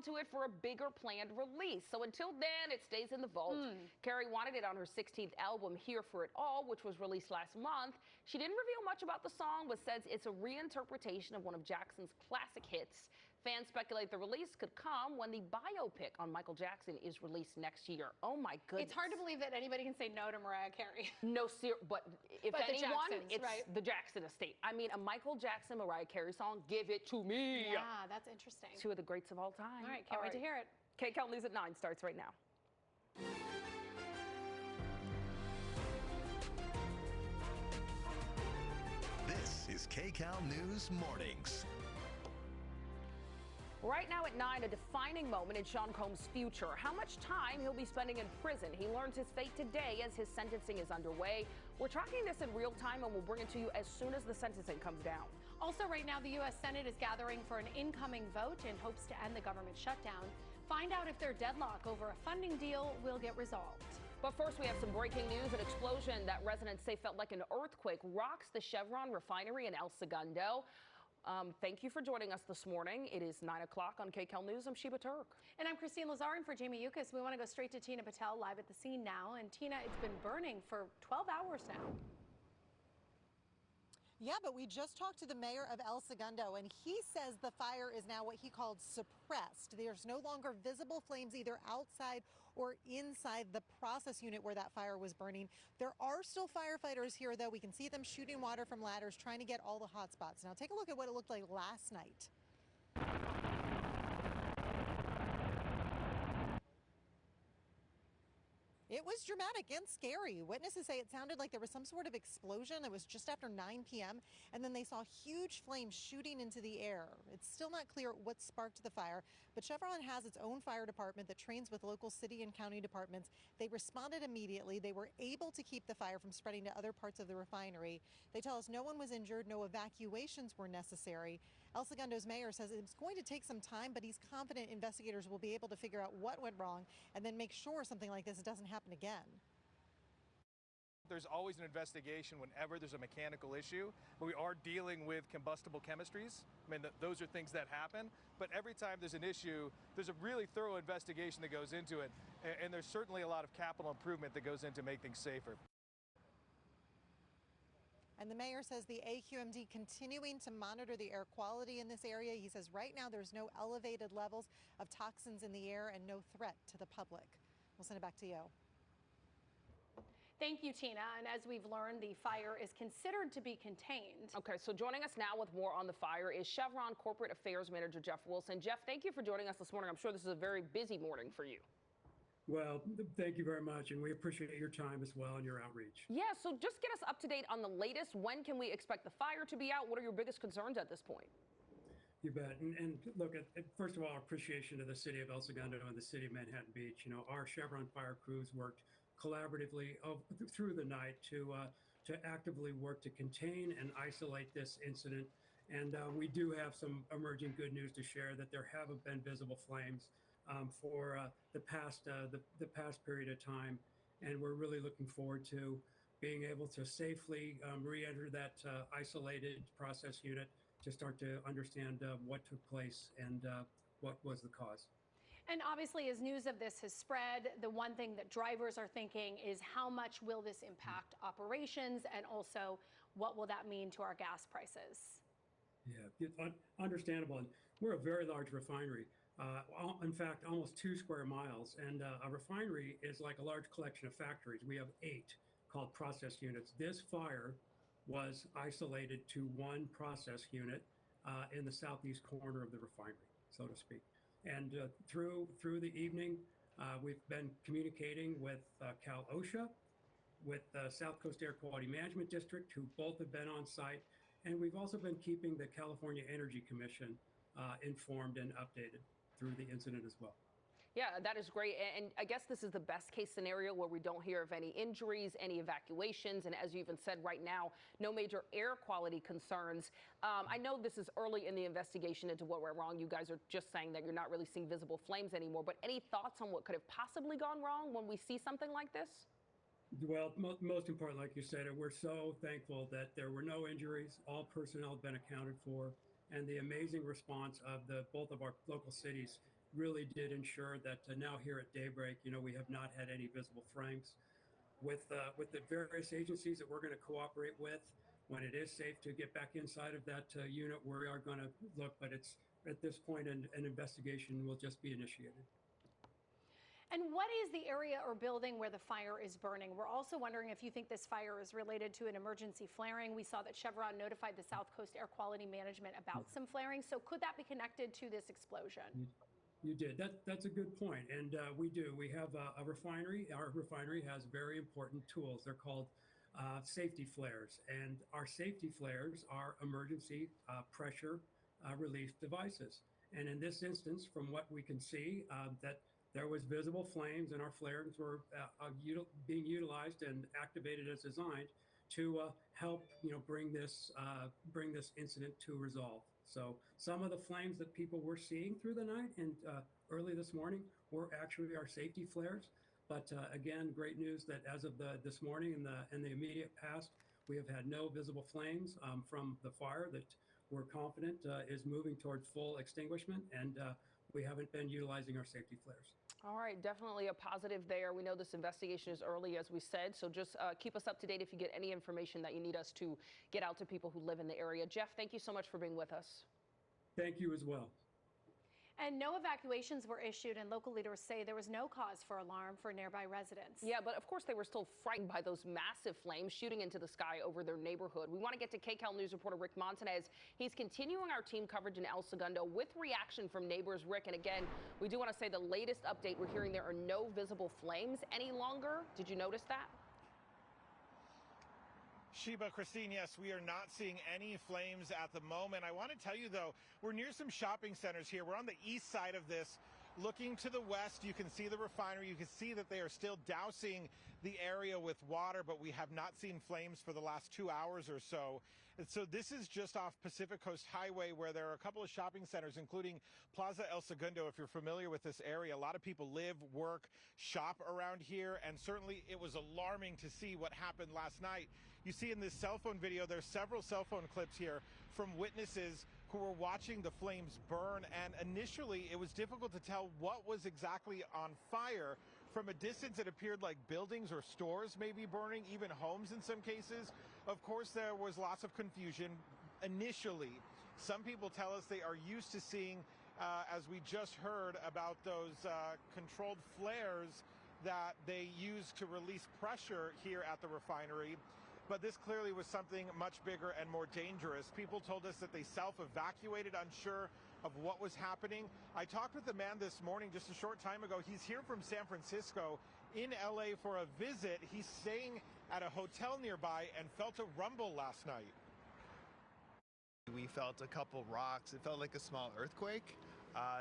onto it for a bigger planned release. So until then, it stays in the vault. Carrie wanted it on her 16th album, Here for It All, which was released last month. She didn't reveal much about the song, but says it's a reinterpretation of one of Jackson's classic hits. Fans speculate the release could come when the biopic on Michael Jackson is released next year. Oh my goodness. It's hard to believe that anybody can say no to Mariah Carey. No, but if anyone, it's right? the Jackson estate. I mean, a Michael Jackson, Mariah Carey song, give it to me. Yeah, that's interesting. Two of the greats of all time. All right, can't wait to hear it. Kcal News at 9 starts right now. This is Kcal News Mornings. Right now at 9, a defining moment in Sean Combs' future. How much time he'll be spending in prison. He learns his fate today as his sentencing is underway. We're tracking this in real time and we'll bring it to you as soon as the sentencing comes down. Also right now, the U.S. Senate is gathering for an incoming vote in hopes to end the government shutdown. Find out if their deadlock over a funding deal will get resolved. But first, we have some breaking news. An explosion that residents say felt like an earthquake rocks the Chevron refinery in El Segundo. Thank you for joining us this morning. It is 9 o'clock on Kcal News. I'm Sheba Turk. And I'm Christine Lazar, and for Jamie Yukas, we want to go straight to Tina Patel live at the scene now. And Tina, it's been burning for 12 hours now. Yeah, but we just talked to the mayor of El Segundo, and he says the fire is now what he called suppressed. There's no longer visible flames either outside or inside the process unit where that fire was burning. There are still firefighters here, though. We can see them shooting water from ladders, trying to get all the hot spots. Now, take a look at what it looked like last night. It was dramatic and scary. Witnesses say it sounded like there was some sort of explosion. It was just after 9 p.m. and then they saw huge flames shooting into the air. It's still not clear what sparked the fire, but Chevron has its own fire department that trains with local city and county departments. They responded immediately. They were able to keep the fire from spreading to other parts of the refinery. They tell us no one was injured, no evacuations were necessary. El Segundo's mayor says it's going to take some time, but he's confident investigators will be able to figure out what went wrong and then make sure something like this doesn't happen again. There's always an investigation whenever there's a mechanical issue, but we are dealing with combustible chemistries. I mean, those are things that happen, but every time there's an issue, there's a really thorough investigation that goes into it, and there's certainly a lot of capital improvement that goes into make things safer. And the mayor says the AQMD continuing to monitor the air quality in this area. He says right now there's no elevated levels of toxins in the air and no threat to the public. We'll send it back to you. Thank you, Tina. And as we've learned, the fire is considered to be contained. Okay, so joining us now with more on the fire is Chevron Corporate Affairs Manager Jeff Wilson. Jeff, thank you for joining us this morning. I'm sure this is a very busy morning for you. Well, thank you very much, and we appreciate your time as well and your outreach. Yeah, so just get us up to date on the latest. When can we expect the fire to be out? What are your biggest concerns at this point? You bet. And look, first of all, our appreciation to the city of El Segundo and the city of Manhattan Beach. You know, our Chevron fire crews worked collaboratively through the night to actively work to contain and isolate this incident. And we do have some emerging good news to share that there haven't been visible flames for the past period of time, and we're really looking forward to being able to safely re-enter that isolated process unit to start to understand what took place and what was the cause. And obviously, as news of this has spread, the one thing that drivers are thinking is how much will this impact operations, and also what will that mean to our gas prices? Yeah, it's understandable. And we're a very large refinery. In fact, almost 2 square miles. And a refinery is like a large collection of factories. We have 8 called process units. This fire was isolated to one process unit in the southeast corner of the refinery, so to speak. And through the evening, we've been communicating with Cal OSHA, with the South Coast Air Quality Management District, who both have been on site. And we've also been keeping the California Energy Commission informed and updated through the incident as well. Yeah, that is great. And I guess this is the best case scenario where we don't hear of any injuries, any evacuations. And as you even said right now, no major air quality concerns. I know this is early in the investigation into what went wrong. You guys are just saying that you're not really seeing visible flames anymore. But any thoughts on what could have possibly gone wrong when we see something like this? Well, most important, like you said, we're so thankful that there were no injuries. All personnel have been accounted for. And the amazing response of both of our local cities really did ensure that now here at daybreak, we have not had any visible flames. With the various agencies that we're going to cooperate with, when it is safe to get back inside of that unit, we are going to look, but it's at this point an investigation will just be initiated. And what is the area or building where the fire is burning? We're also wondering if you think this fire is related to an emergency flaring. We saw that Chevron notified the South Coast Air Quality Management about some flaring. So could that be connected to this explosion? You did. That's a good point. And we do. We have a refinery. Our refinery has very important tools. They're called safety flares. And our safety flares are emergency pressure relief devices. And in this instance, from what we can see, that there was visible flames, and our flares were being utilized and activated as designed to help, bring this incident to resolve. So some of the flames that people were seeing through the night and early this morning were actually our safety flares. But again, great news that as of this morning in the immediate past, we have had no visible flames from the fire that we're confident is moving toward full extinguishment, and we haven't been utilizing our safety flares. All right, definitely a positive there. We know this investigation is early, as we said, so just keep us up to date if you get any information that you need us to get out to people who live in the area. Jeff, thank you so much for being with us. Thank you as well. And no evacuations were issued, and local leaders say there was no cause for alarm for nearby residents. Yeah, but of course they were still frightened by those massive flames shooting into the sky over their neighborhood. We want to get to Kcal News reporter Rick Montanez. He's continuing our team coverage in El Segundo with reaction from neighbors. Rick, and again, we do want to say the latest update, we're hearing there are no visible flames any longer. Did you notice that? Sheba, Christine, yes, we are not seeing any flames at the moment. I want to tell you, though, we're near some shopping centers here. We're on the east side of this. Looking to the west, you can see the refinery. You can see that they are still dousing the area with water, but we have not seen flames for the last 2 hours or so. And so this is just off Pacific Coast Highway, where there are a couple of shopping centers, including Plaza El Segundo. If you're familiar with this area, a lot of people live, work, shop around here, and certainly it was alarming to see what happened last night. You see in this cell phone video, there's several cell phone clips here from witnesses who were watching the flames burn, and initially it was difficult to tell what was exactly on fire. From a distance, it appeared like buildings or stores may be burning, even homes in some cases. Of course, there was lots of confusion initially. Some people tell us they are used to seeing, as we just heard, about those controlled flares that they use to release pressure here at the refinery. But this clearly was something much bigger and more dangerous. People told us that they self-evacuated, unsure of what was happening. I talked with a man this morning just a short time ago. He's here from San Francisco in LA for a visit. He's staying at a hotel nearby and felt a rumble last night. We felt a couple rocks. It felt like a small earthquake.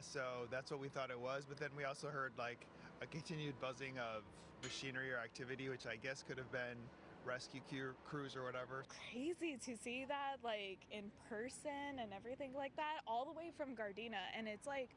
So that's what we thought it was. But then we also heard like a continued buzzing of machinery or activity, which I guess could have been rescue crews or whatever. Crazy to see that like in person and everything like that, all the way from Gardena, and it's like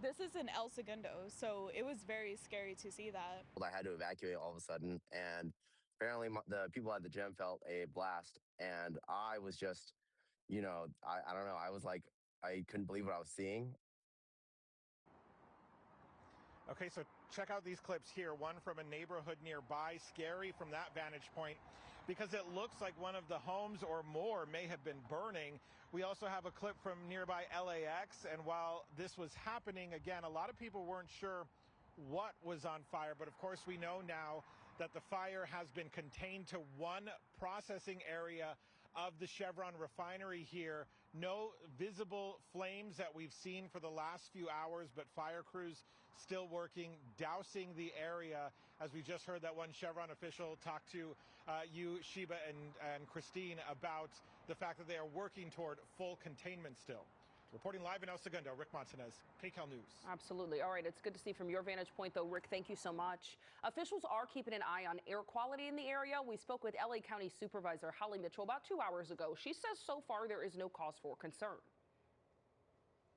this is in El Segundo, so it was very scary to see that. I had to evacuate all of a sudden, and apparently the people at the gym felt a blast, and I was just, I don't know, I was like, I couldn't believe what I was seeing. Okay, so check out these clips here. One from a neighborhood nearby. Scary from that vantage point because it looks like one of the homes or more may have been burning. We also have a clip from nearby LAX, and while this was happening, again, a lot of people weren't sure what was on fire, but of course we know now that the fire has been contained to one processing area of the Chevron refinery here. No visible flames that we've seen for the last few hours, but fire crews still working, dousing the area. As we just heard that one Chevron official talk to you, Sheba and Christine, about the fact that they are working toward full containment still. Reporting live in El Segundo, Rick Montanez, Kcal News. Absolutely. All right. It's good to see from your vantage point, though, Rick. Thank you so much. Officials are keeping an eye on air quality in the area. We spoke with LA County Supervisor Holly Mitchell about 2 hours ago. She says so far there is no cause for concern.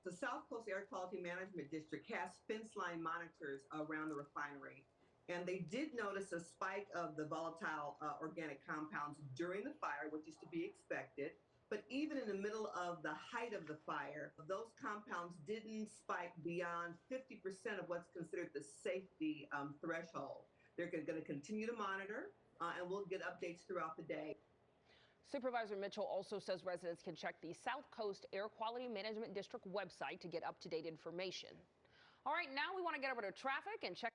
The South Coast Air Quality Management District has fence line monitors around the refinery, and they did notice a spike of the volatile organic compounds during the fire, which is to be expected. But even in the middle of the height of the fire, those compounds didn't spike beyond 50% of what's considered the safety threshold. They're going to continue to monitor, and we'll get updates throughout the day. Supervisor Mitchell also says residents can check the South Coast Air Quality Management District website to get up-to-date information. All right, now we want to get over to traffic and check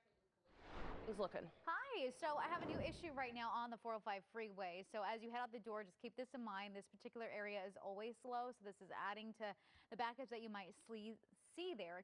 things looking. Hi, so I have a new issue right now on the 405 freeway. So as you head out the door, just keep this in mind. This particular area is always slow, so this is adding to the backups that you might see there,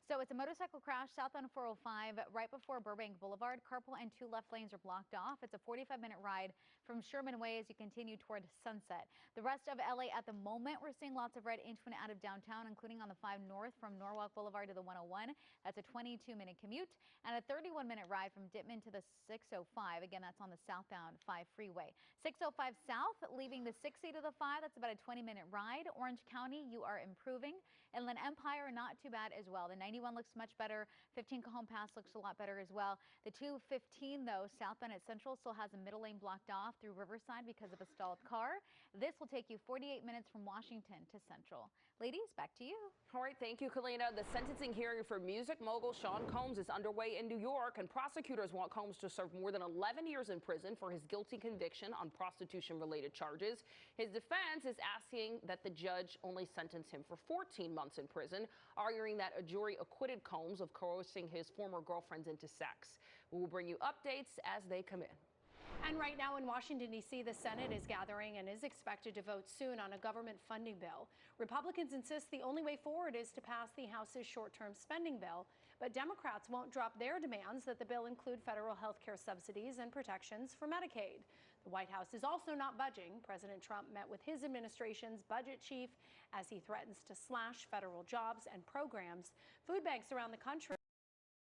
So it's a motorcycle crash southbound 405 right before Burbank Boulevard. Carpool and 2 left lanes are blocked off. It's a 45-minute ride from Sherman Way as you continue toward Sunset. The rest of LA at the moment, we're seeing lots of red into and out of downtown, including on the 5 North from Norwalk Boulevard to the 101. That's a 22-minute commute and a 31-minute ride from Dittman to the 605. Again, that's on the southbound 5 freeway. 605 south, leaving the 60 to the 5. That's about a 20-minute ride. Orange County, you are improving. Inland Empire, not too bad as well. The 91 looks much better. 15 Cajon Pass looks a lot better as well. The 215, though, southbound at Central still has a middle lane blocked off through Riverside because of a stalled car. This will take you 48 minutes from Washington to Central. Ladies, back to you. All right, thank you, Kalina. The sentencing hearing for music mogul Sean Combs is underway in New York, and prosecutors want Combs to serve more than 11 years in prison for his guilty conviction on prostitution-related charges. His defense is asking that the judge only sentence him for 14 months in prison, arguing that a jury acquitted Combs of coercing his former girlfriends into sex. We will bring you updates as they come in. And right now in Washington, D.C., the Senate is gathering and is expected to vote soon on a government funding bill. Republicans insist the only way forward is to pass the House's short-term spending bill, but Democrats won't drop their demands that the bill include federal health care subsidies and protections for Medicaid. The White House is also not budging. President Trump met with his administration's budget chief as he threatens to slash federal jobs and programs. Food banks around the country